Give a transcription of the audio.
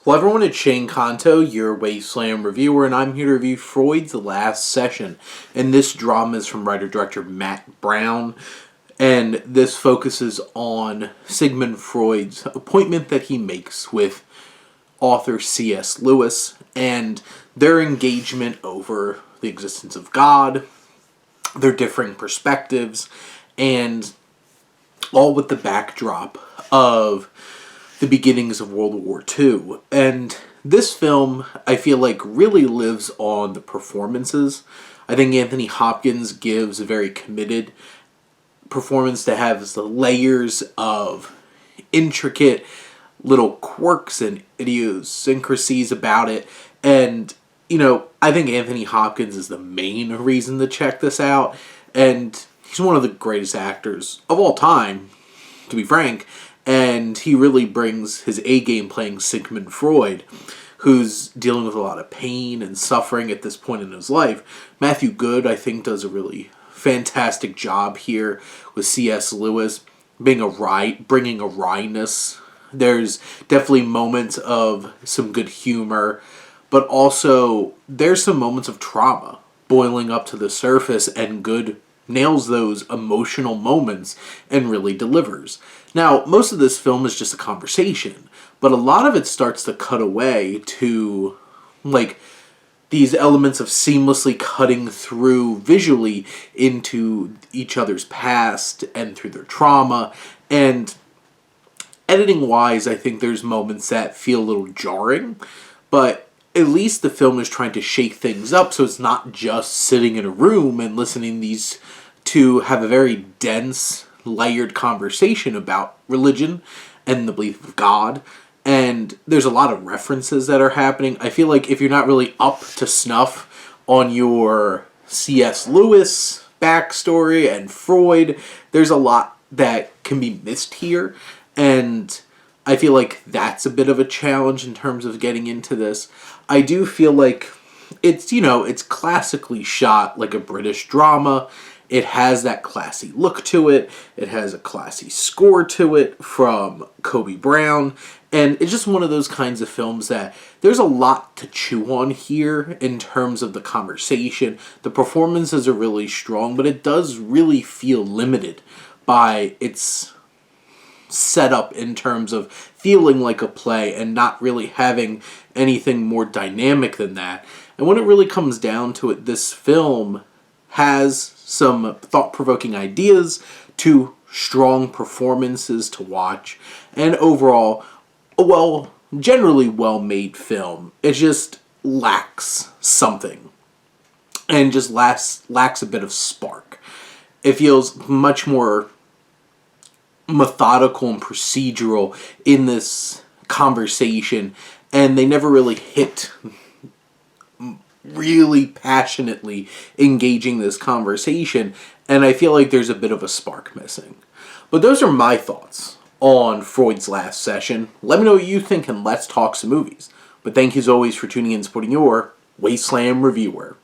Hello everyone, it's Shane Kanto, your Wasteland reviewer, and I'm here to review Freud's Last Session. And this drama is from writer-director Matt Brown, and this focuses on Sigmund Freud's appointment that he makes with author C.S. Lewis, and their engagement over the existence of God, their differing perspectives, and all with the backdrop of the beginnings of World War II. And this film, I feel like, really lives on the performances. I think Anthony Hopkins gives a very committed performance that has the layers of intricate little quirks and idiosyncrasies about it. And, I think Anthony Hopkins is the main reason to check this out. And he's one of the greatest actors of all time, to be frank. And he really brings his A-game playing Sigmund Freud, who's dealing with a lot of pain and suffering at this point in his life. Matthew Goode, I think, does a really fantastic job here with C.S. Lewis, bringing a wryness. There's definitely moments of some good humor, but also there's some moments of trauma boiling up to the surface, and Goode nails those emotional moments and really delivers. Now, most of this film is just a conversation, but a lot of it starts to cut away to, these elements of seamlessly cutting through visually into each other's past and through their trauma. And editing-wise, I think there's moments that feel a little jarring, but at least the film is trying to shake things up, so it's not just sitting in a room and listening these two have a very dense, layered conversation about religion and the belief of God. And there's a lot of references that are happening. I feel like if you're not really up to snuff on your C.S. Lewis backstory and Freud, there's a lot that can be missed here. And I feel like that's a bit of a challenge in terms of getting into this. I do feel like it's classically shot like a British drama. It has that classy look to it. It has a classy score to it from Kobe Brown. And it's just one of those kinds of films that there's a lot to chew on here in terms of the conversation. The performances are really strong, but it does really feel limited by its setup in terms of feeling like a play and not really having anything more dynamic than that. And when it really comes down to it, this film has some thought-provoking ideas to strong performances to watch, and overall, a generally well-made film. It just lacks something, and just lacks a bit of spark. It feels much more methodical and procedural in this conversation, and they never really hit really passionately engaging this conversation, and I feel like there's a bit of a spark missing. But those are my thoughts on Freud's Last Session. Let me know what you think, and let's talk some movies. But thank you as always for tuning in and supporting your Wasteland reviewer.